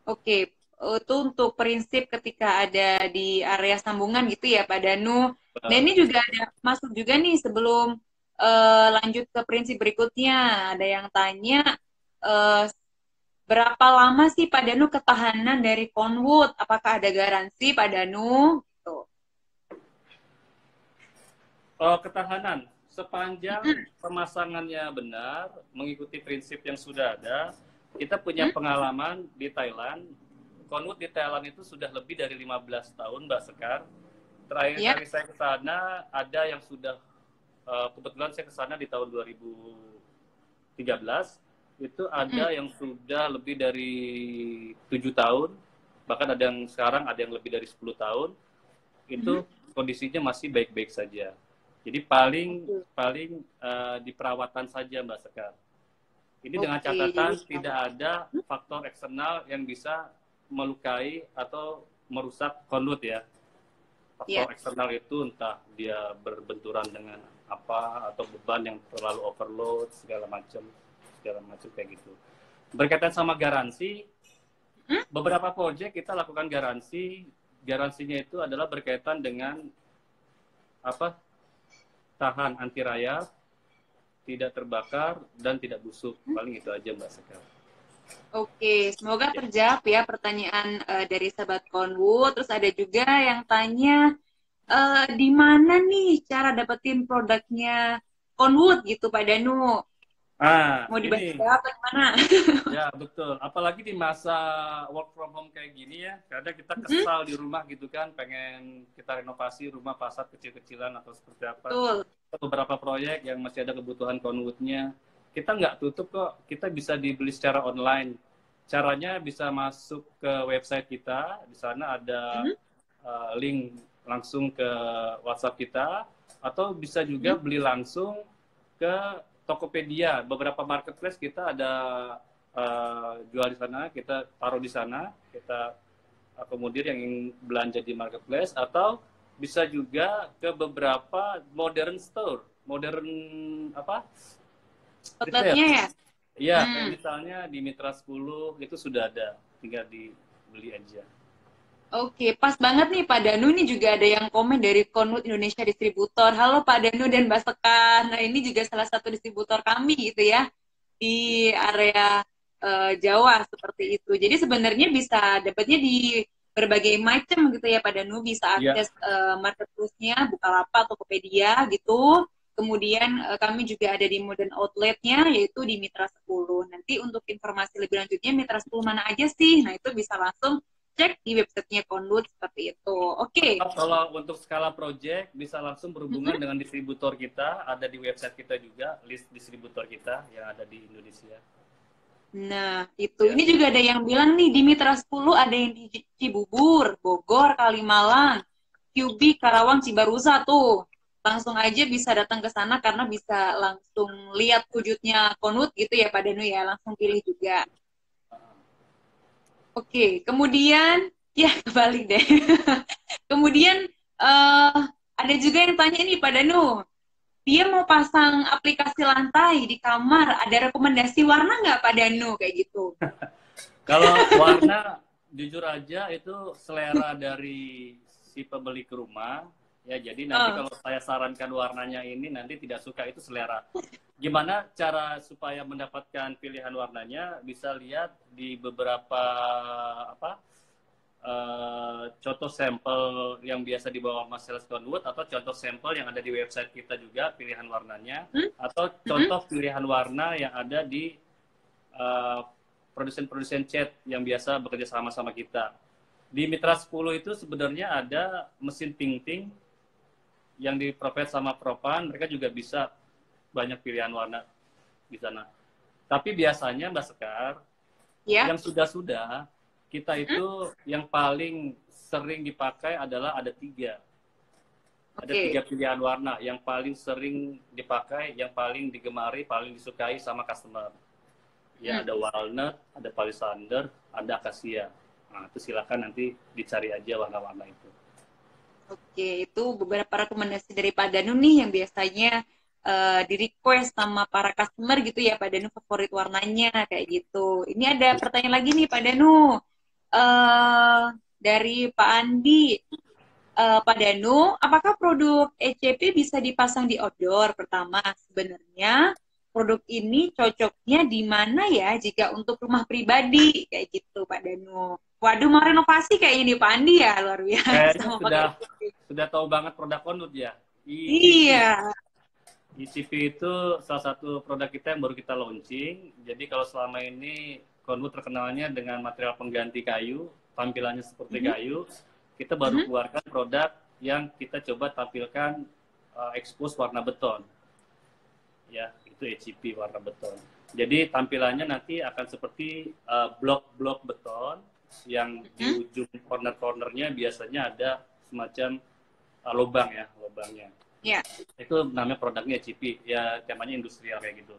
oke, itu untuk prinsip ketika ada di area sambungan gitu ya, Pak Danu. Nah, Benar. ini juga ada masuk juga nih sebelum lanjut ke prinsip berikutnya. Ada yang tanya, eh, berapa lama sih Pak Danu ketahanan dari Conwood? Apakah ada garansi Pak Danu? Gitu. Ketahanan sepanjang Mm-mm. pemasangannya benar, mengikuti prinsip yang sudah ada. Kita punya Mm? pengalaman di Thailand. Conwood di Thailand itu sudah lebih dari 15 tahun, Mbak Sekar. Terakhir Ya. kali saya ke sana, ada yang sudah, kebetulan saya ke sana di tahun 2013, itu Mm-mm. ada yang sudah lebih dari 7 tahun, bahkan ada yang sekarang ada yang lebih dari 10 tahun, Mhm. itu kondisinya masih baik-baik saja. Jadi paling Oke. paling di perawatan saja, Mbak Sekar. Ini dengan Oke, jadi catatan tidak ada faktor eksternal yang bisa melukai atau merusak conduit ya. ya. Faktor eksternal itu entah dia berbenturan dengan apa atau beban yang terlalu overload segala macam kayak gitu. Berkaitan sama garansi, Hmm? beberapa proyek kita lakukan garansi. Garansinya itu adalah berkaitan dengan apa? Tahan anti rayap, tidak terbakar dan tidak busuk. Paling itu aja Mbak Sekar. Oke, semoga Ya. terjawab ya pertanyaan dari sahabat Konwu. Terus ada juga yang tanya, di mana nih cara dapetin produknya Conwood gitu Pak Danu? Mau Ini dibantu jawab atau gimana? ya betul. Apalagi di masa work from home kayak gini ya, kadang kita Hmm? kesal di rumah gitu kan, pengen kita renovasi rumah fasad kecil-kecilan atau seperti apa. Betul. Beberapa proyek yang masih ada kebutuhan conwood-nya, kita nggak tutup kok. Kita bisa dibeli secara online. Caranya bisa masuk ke website kita, di sana ada Hmm? link langsung ke WhatsApp kita, atau bisa juga Hmm? beli langsung ke Tokopedia. Beberapa marketplace kita ada jual di sana, kita taruh di sana, kita akomodir yang ingin belanja di marketplace, atau bisa juga ke beberapa modern store, modern apa? Retail. Outletnya ya? Iya, kayak Hmm. misalnya di Mitra 10 itu sudah ada, tinggal dibeli aja. Oke, pas banget nih Pak Danu. Ini juga ada yang komen dari Conwood Indonesia Distributor. Halo Pak Danu dan Mbak Sekar. Nah, ini juga salah satu distributor kami gitu ya di area Jawa seperti itu. Jadi sebenarnya bisa dapatnya di berbagai macam gitu ya Pak Danu. Bisa Iya. akses marketplace-nya, Bukalapak, Tokopedia gitu. Kemudian kami juga ada di modern outlet-nya yaitu di Mitra 10. Nanti untuk informasi lebih lanjutnya Mitra 10 mana aja sih? Nah, itu bisa langsung cek di websitenya Conwood seperti itu. Oke. Kalau untuk skala project bisa langsung berhubungan Mm-mm. dengan distributor kita, ada di website kita juga, list distributor kita yang ada di Indonesia. Nah, itu. Ya. Ini juga ada yang bilang nih, di Mitra 10 ada yang di Cibubur, Bogor, Kalimalang, QB, Karawang, Cibarusa tuh. Langsung aja bisa datang ke sana karena bisa langsung lihat wujudnya Conwood gitu ya Pak Danu ya, langsung pilih juga. Oke, kemudian ya kebalik deh. Kemudian ada juga yang tanya nih Pak Danu, dia mau pasang aplikasi lantai di kamar, ada rekomendasi warna nggak Pak Danu kayak gitu? Kalau warna, jujur aja itu selera dari si pembeli ke rumah. Ya, jadi nanti Oh, kalau saya sarankan warnanya ini nanti tidak suka, itu selera. Gimana cara supaya mendapatkan pilihan warnanya? Bisa lihat di beberapa apa contoh sampel yang biasa dibawa Mas Sales Conwood, atau contoh sampel yang ada di website kita juga pilihan warnanya, atau contoh pilihan warna yang ada di produsen-produsen cat yang biasa bekerja sama kita. Di Mitra 10 itu sebenarnya ada mesin tinting yang di-provide sama Propan, mereka juga bisa banyak pilihan warna di sana. Tapi biasanya Mbak Sekar, yang sudah-sudah, kita itu yang paling sering dipakai adalah ada 3. Ada 3 pilihan warna yang paling sering dipakai, yang paling digemari, paling disukai sama customer. Ya, ada walnut, ada palisander, ada akasia. Nah, itu silakan nanti dicari aja warna-warna itu. Oke, itu beberapa rekomendasi dari Pak Danu nih yang biasanya di request sama para customer gitu ya, Pak Danu favorit warnanya kayak gitu. Ini ada pertanyaan lagi nih Pak Danu dari Pak Andi. Pak Danu, apakah produk ECP bisa dipasang di outdoor? Pertama, sebenarnya produk ini cocoknya di mana ya jika untuk rumah pribadi kayak gitu Pak Danu? Waduh, mau renovasi kayaknya nih Pak Andi ya, luar biasa. Kayaknya sudah tahu banget produk Conwood ya. Iya. ECP itu salah satu produk kita yang baru kita launching. Jadi kalau selama ini Conwood terkenalnya dengan material pengganti kayu, tampilannya seperti kayu, kita baru keluarkan produk yang kita coba tampilkan expose warna beton. Ya, itu ECP warna beton. Jadi tampilannya nanti akan seperti blok-blok beton yang di ujung corner-cornernya biasanya ada semacam lubang ya, lubangnya. Yeah. Itu namanya produknya ECP, ya temanya industrial kayak gitu.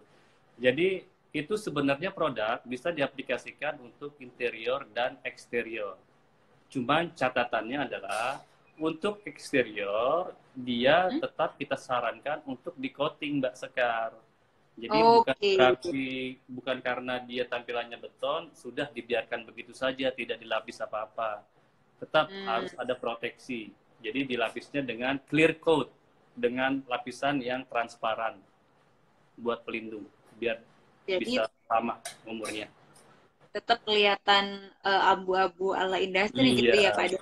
Jadi itu sebenarnya produk bisa diaplikasikan untuk interior dan eksterior. Cuman catatannya adalah untuk eksterior dia tetap kita sarankan untuk di coating Mbak Sekar. Jadi bukan karena dia tampilannya beton sudah dibiarkan begitu saja tidak dilapis apa-apa. Tetap harus ada proteksi. Jadi dilapisnya dengan clear coat, dengan lapisan yang transparan buat pelindung biar bisa sama umurnya. Tetap kelihatan abu-abu ala industri gitu ya Pak.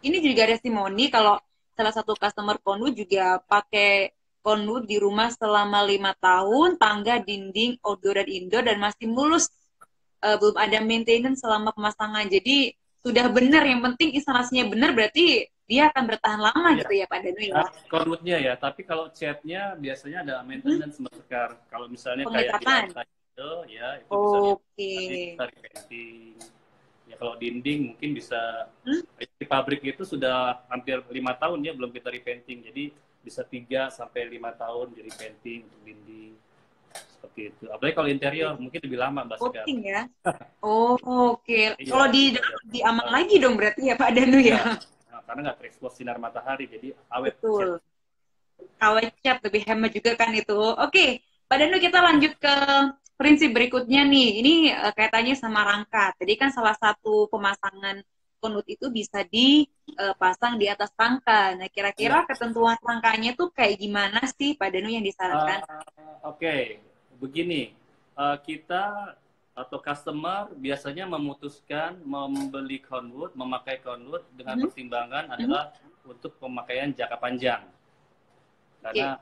Ini juga testimoni kalau salah satu customer Conwood juga pakai Conwood di rumah selama 5 tahun, tangga, dinding, outdoor dan indoor dan masih mulus, belum ada maintenance selama pemasangan. Jadi sudah benar, yang penting instalasinya benar berarti dia akan bertahan lama gitu ya Pak Danu ya. Conwoodnya ya, tapi kalau catnya biasanya ada maintenance Sekar. Kalau misalnya kayak di lantai itu ya itu bisa repainting. Ya kalau dinding mungkin bisa di pabrik itu sudah hampir 5 tahun ya belum kita repainting. Jadi bisa 3 sampai 5 tahun di repainting untuk dinding. Seperti itu. Apalagi kalau interior mungkin lebih lama Mbak Sekar. Ya. Kalau di aman lagi dong berarti ya Pak Danu ya. Karena nggak terekspos sinar matahari, jadi awet. Betul. Awet cat, lebih hemat juga kan itu. Oke, Pak Danu kita lanjut ke prinsip berikutnya nih. Ini kaitannya sama rangka. Tadi kan salah satu pemasangan Conwood itu bisa dipasang di atas rangka. Nah, kira-kira ketentuan rangkanya tuh kayak gimana sih Pak Danu yang disarankan? Oke, begini. Kita atau customer biasanya memutuskan membeli Conwood, memakai Conwood dengan pertimbangan adalah untuk pemakaian jangka panjang. Karena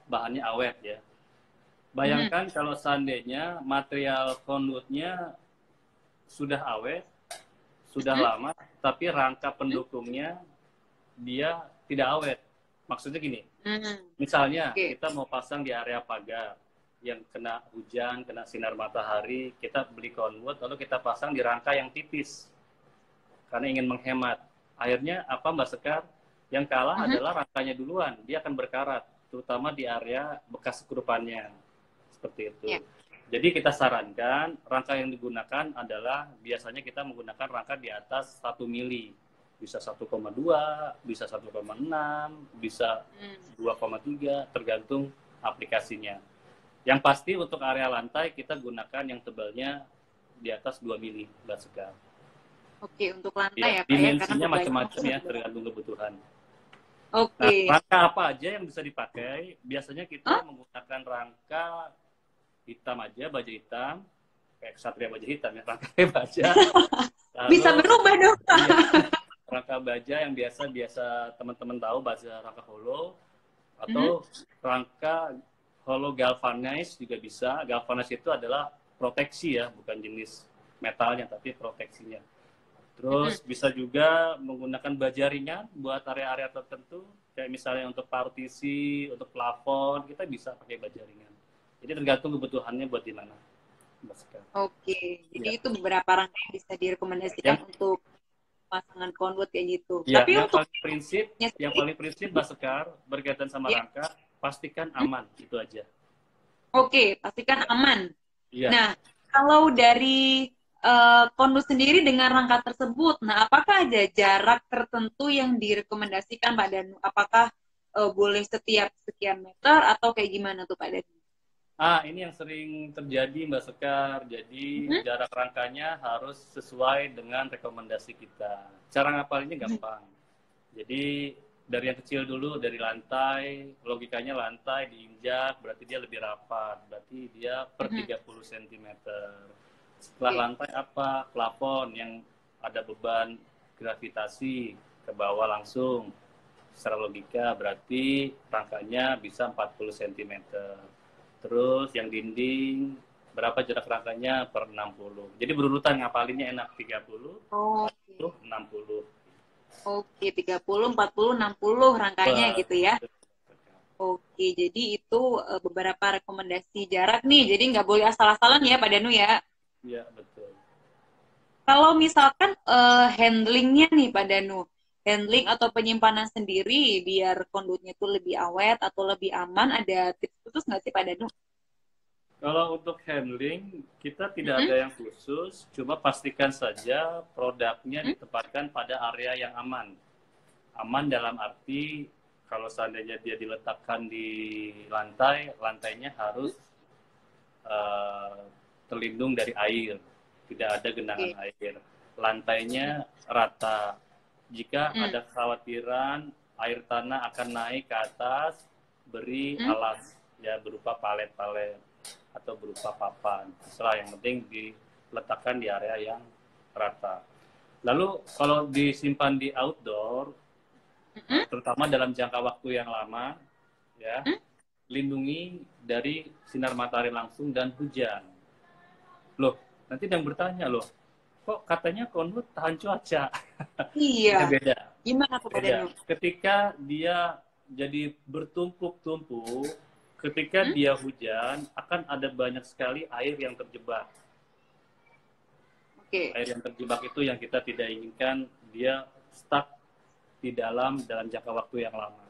bahannya awet ya. Bayangkan kalau seandainya material Conwood-nya sudah awet, sudah lama, tapi rangka pendukungnya dia tidak awet. Maksudnya gini, misalnya kita mau pasang di area pagar, yang kena hujan, kena sinar matahari, kita beli Conwood, lalu kita pasang di rangka yang tipis. Karena ingin menghemat. Akhirnya apa Mbak Sekar? Yang kalah adalah rangkanya duluan. Dia akan berkarat, terutama di area bekas kerupannya. Seperti itu. Jadi kita sarankan, rangka yang digunakan adalah, biasanya kita menggunakan rangka di atas 1 mili. Bisa 1,2, bisa 1,6, bisa 2,3, tergantung aplikasinya. Yang pasti untuk area lantai kita gunakan yang tebalnya di atas 2 mili Mbak Sekar. Oke, untuk lantai ya Pak. Dimensinya macam-macam ya, tergantung kebutuhan. Oke. Nah, rangka apa aja yang bisa dipakai? Biasanya kita menggunakan rangka hitam aja, baja hitam. Kayak Ksatria baja hitam ya, rangka baja. Lalu Bisa berubah dong. iya, rangka baja yang biasa teman-teman tahu, baja rangka hollow Mhm. atau rangka hollow galvanized juga bisa. Galvanized itu adalah proteksi ya, bukan jenis metalnya tapi proteksinya. Mhm. Terus bisa juga menggunakan baja ringan buat area-area tertentu, kayak misalnya untuk partisi, untuk plafon, kita bisa pakai baja ringan. Jadi tergantung kebutuhannya buat di mana. Oke, jadi Ya. itu beberapa rangka yang bisa direkomendasikan Yang untuk pasangan convert kayak gitu. ya, Tapi untuk yang sendiri, paling prinsip Mbak Sekar berkaitan sama ya, rangka, pastikan hmm? aman, itu aja. Oke, pastikan Ya. aman. Iya. Nah, kalau dari kondus sendiri dengan rangka tersebut, nah apakah ada jarak tertentu yang direkomendasikan Pak Danu? Apakah boleh setiap sekian meter atau kayak gimana tuh Pak Danu? Ini yang sering terjadi Mbak Sekar. Jadi Mhm. jarak rangkanya harus sesuai dengan rekomendasi kita. Cara ngapalinnya gampang. Jadi dari yang kecil dulu, dari lantai, logikanya lantai diinjak, berarti dia lebih rapat. Berarti dia per Mhm. 30 cm. Setelah Oke. lantai apa? Plafon yang ada beban gravitasi ke bawah langsung. Secara logika berarti rangkanya bisa 40 cm. Terus yang dinding berapa jarak rangkanya per 60. Jadi berurutan ngapalinnya enak 30, Oke. 40, 60. Oke, 30, 40, 60 rangkanya Wah, gitu ya. Oke, jadi itu beberapa rekomendasi jarak nih. Jadi nggak boleh asal-asalan ya, Pak Danu ya. iya betul. Kalau misalkan handlingnya nih, Pak Danu, handling atau penyimpanan sendiri biar kondutnya itu lebih awet atau lebih aman, ada tips khusus nggak sih, Pak Danu? Kalau untuk handling, kita tidak Mm-mm. ada yang khusus, cuma pastikan saja produknya Mm-mm. ditempatkan pada area yang aman. Aman dalam arti kalau seandainya dia diletakkan di lantai, lantainya harus uh, terlindung dari air, tidak ada genangan Oke. air. Lantainya rata. Jika Mm-mm. ada kekhawatiran air tanah akan naik ke atas, beri Mm-mm. alas ya berupa palet-palet atau berupa papan. Setelah yang penting diletakkan di area yang rata. Lalu kalau disimpan di outdoor, Mm-mm. terutama dalam jangka waktu yang lama, ya Mm-mm. lindungi dari sinar matahari langsung dan hujan. Loh, nanti yang bertanya loh, kok katanya konvert tahan cuaca? Iya. Ya beda, Gimana tuh, Pak beda. Danu? Ketika dia jadi bertumpuk-tumpuk, ketika Mm? dia hujan, akan ada banyak sekali air yang terjebak. Oke. Air yang terjebak itu yang kita tidak inginkan, dia stuck di dalam jangka waktu yang lama.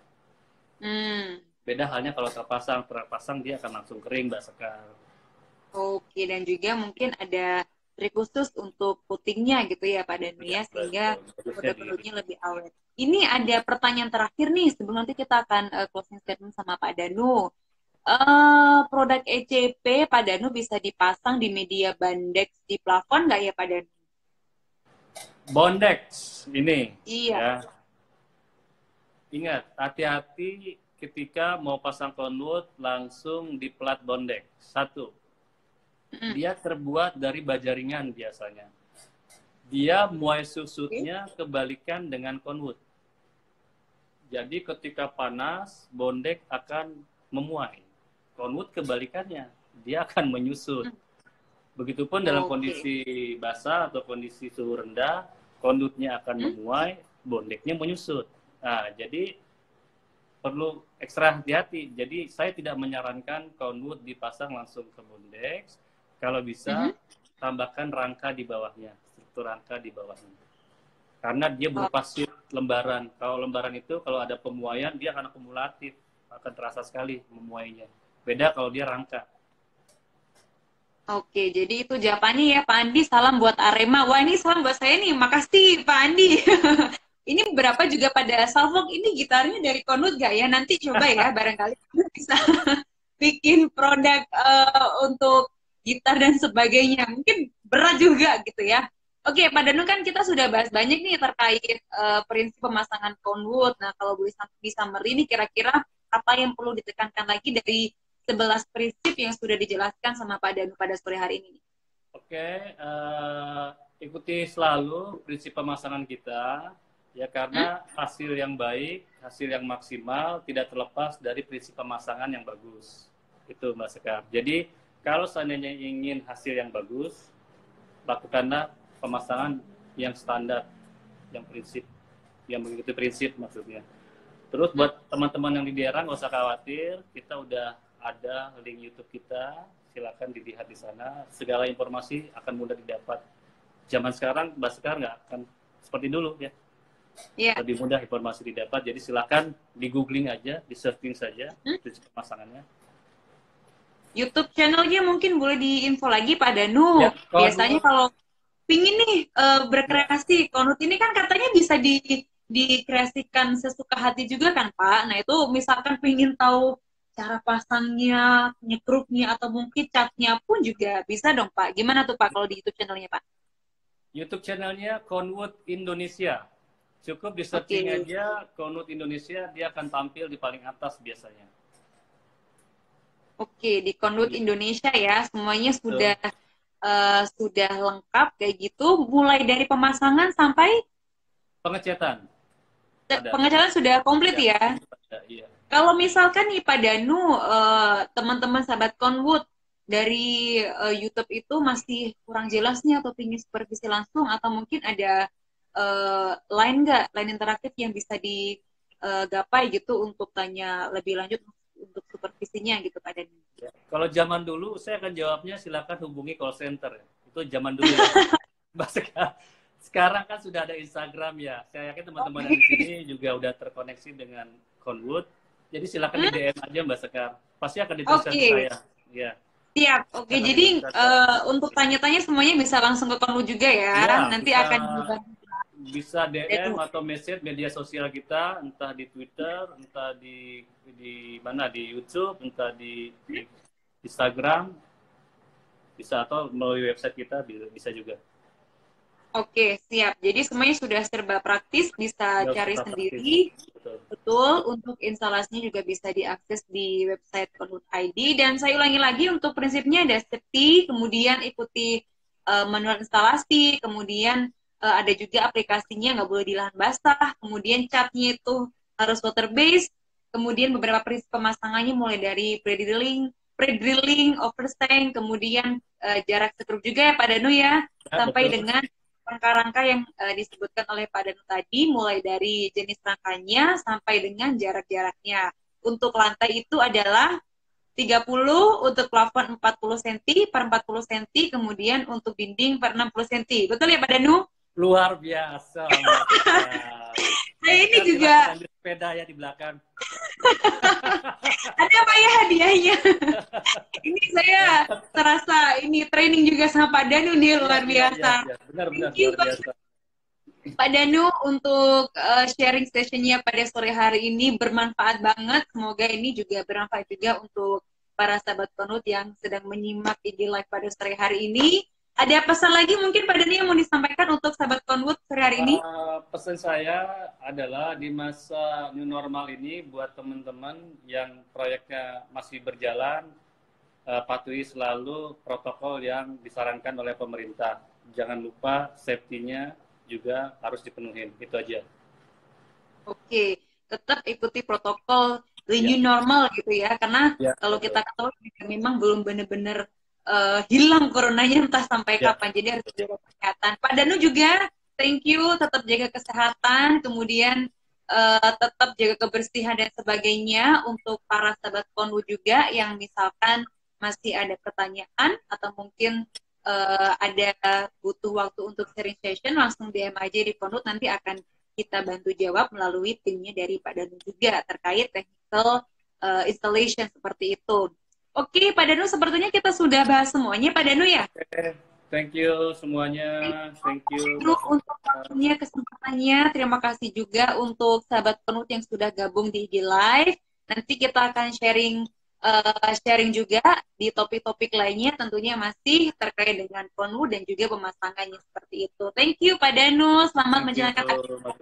Hmm. Beda halnya kalau terpasang dia akan langsung kering, Mbak Sekar. Oke, dan juga mungkin ada trik khusus untuk putingnya gitu ya Pak Danu Ya, ya, sehingga betul. Bagusnya di produk-produknya lebih awet. Ini ada pertanyaan terakhir nih, sebelum nanti kita akan closing statement sama Pak Danu. Produk ECP Pak Danu bisa dipasang di media bandex di plafon nggak ya Pak Danu? Bondex ini Iya. ya. Ingat, hati-hati ketika mau pasang conwood langsung di plat bondex. Satu, Mm-mm. dia terbuat dari baja ringan biasanya. Dia muai Oke. susutnya kebalikan dengan conwood. Jadi ketika panas, bondek akan memuai. Conwood kebalikannya, dia akan menyusut. Mm. Begitupun dalam Oke. kondisi basah atau kondisi suhu rendah, conwoodnya akan Mm. memuai, bondeknya menyusut. Nah, jadi perlu ekstra hati-hati. Jadi saya tidak menyarankan conwood dipasang langsung ke bondex. Kalau Mhm. bisa, tambahkan rangka di bawahnya, struktur rangka di bawahnya. Karena dia Oh, berupa sheet lembaran. Kalau lembaran itu kalau ada pemuaian dia akan akumulatif, akan terasa sekali memuainya. Beda kalau dia rangka. oke, jadi itu jawabannya ya Pak Andi. Salam buat Arema. Wah ini salam buat saya nih. Makasih Pak Andi. Ini berapa juga pada Salfok ini gitarnya dari Konut gak ya? Nanti coba ya, barangkali bisa bikin produk untuk gitar dan sebagainya. Mungkin berat juga gitu ya. Oke, Pak Danu kan kita sudah bahas banyak nih terkait prinsip pemasangan conwood. Nah, kalau bisa meri nih kira-kira apa yang perlu ditekankan lagi dari 11 prinsip yang sudah dijelaskan sama Pak Danu pada sore hari ini? Oke, ikuti selalu prinsip pemasangan kita, ya karena hasil yang baik, hasil yang maksimal tidak terlepas dari prinsip pemasangan yang bagus. Itu Mbak Sekar. Jadi kalau seandainya ingin hasil yang bagus, lakukanlah pemasangan yang standar, yang prinsip, yang mengikuti prinsip maksudnya. Terus buat teman-teman yang di daerah nggak usah khawatir, kita udah ada link YouTube kita, silakan dilihat di sana. Segala informasi akan mudah didapat. Zaman sekarang Mbak Sekar nggak akan seperti dulu ya. Yeah. Lebih mudah informasi didapat. Jadi silakan di googling aja, di searching saja prinsip pemasangannya. YouTube channelnya mungkin boleh diinfo lagi Pak Danu. Ya, Biasanya kalau pingin nih berkreasi, Konut ini kan katanya bisa dikreasikan sesuka hati juga kan Pak. Nah itu misalkan pingin tahu cara pasangnya, nyekrupnya, atau mungkin catnya pun juga bisa dong Pak. Gimana tuh Pak kalau di YouTube channelnya Pak? YouTube channelnya Conwood Indonesia. Cukup di searching aja Conwood Indonesia, dia akan tampil di paling atas biasanya. Oke, di Conwood Indonesia ya, semuanya sudah lengkap kayak gitu, mulai dari pemasangan sampai pengecatan. Pengecatan sudah komplit ya. Iya. Kalau misalkan nih Pak Danu, teman-teman sahabat Conwood dari YouTube itu masih kurang jelas nih atau ingin supervisi langsung, atau mungkin ada line interaktif yang bisa digapai gitu untuk tanya lebih lanjut untuk supervisinya gitu Pak Danu. Ya. Kalau zaman dulu saya akan jawabnya silakan hubungi call center. Itu zaman dulu ya. Sekarang kan sudah ada Instagram ya. Saya yakin teman-teman di sini juga udah terkoneksi dengan Conwood. Jadi silakan di DM aja Mbak Sekar. Pasti akan dituliskan saya. Ya. Siap. Oke, jadi untuk tanya-tanya semuanya bisa langsung ke Conwood juga ya. Nanti akan bisa DM atau message media sosial kita, entah di Twitter, entah di mana, di YouTube, entah di Instagram, bisa, atau melalui website kita bisa juga. Oke, siap. Jadi semuanya sudah serba praktis, bisa cari sendiri. Betul, untuk instalasinya juga bisa diakses di website Conwood ID. Dan saya ulangi lagi, untuk prinsipnya ada safety, kemudian ikuti manual instalasi, kemudian ada juga aplikasinya nggak boleh di lahan basah, kemudian catnya itu harus water based, kemudian beberapa prinsip pemasangannya mulai dari pre-drilling, overstand, kemudian jarak sekrup juga ya Pak Danu ya, sampai dengan rangka-rangka yang disebutkan oleh Pak Danu tadi, mulai dari jenis rangkanya sampai dengan jarak-jaraknya. Untuk lantai itu adalah 30, untuk plafon 40 cm per 40 cm, kemudian untuk dinding per 60 cm. Betul ya Pak Danu? Luar biasa. Nah ini juga sepeda ya di belakang. Ada apa ya hadiahnya? Ini saya terasa ini training juga sama Pak Danu nih, luar biasa. Benar-benar luar biasa. Pak Danu untuk sharing sessionnya pada sore hari ini bermanfaat banget. Semoga ini juga bermanfaat juga untuk para sahabat Conwood yang sedang menyimak IG Live pada sore hari ini. Ada pesan lagi mungkin Pak Danu yang mau disampaikan untuk sahabat Conwood sore hari ini? Pesan saya adalah di masa new normal ini buat teman-teman yang proyeknya masih berjalan, patuhi selalu protokol yang disarankan oleh pemerintah. Jangan lupa safety-nya juga harus dipenuhi. Itu aja. Oke, tetap ikuti protokol new normal gitu ya, karena kalau kita ketahui memang belum benar-benar hilang coronanya entah sampai kapan, jadi harus jaga kesehatan. Pak Danu juga thank you, tetap jaga kesehatan, kemudian tetap jaga kebersihan dan sebagainya. Untuk para sahabat Conwood juga yang misalkan masih ada pertanyaan atau mungkin ada butuh waktu untuk sharing session, langsung DM aja di Conwood, nanti akan kita bantu jawab melalui timnya dari Pak Danu juga terkait technical installation seperti itu. Oke, Pak Danu, sepertinya kita sudah bahas semuanya, Pak Danu ya? Thank you semuanya. Thank you. Untuk waktunya, kesempatannya. Terima kasih juga untuk sahabat Conwood yang sudah gabung di IG Live. Nanti kita akan sharing juga di topik-topik lainnya, tentunya masih terkait dengan Conwood dan juga pemasangannya seperti itu. Thank you, Pak Danu. Selamat menjalankan aktivitas.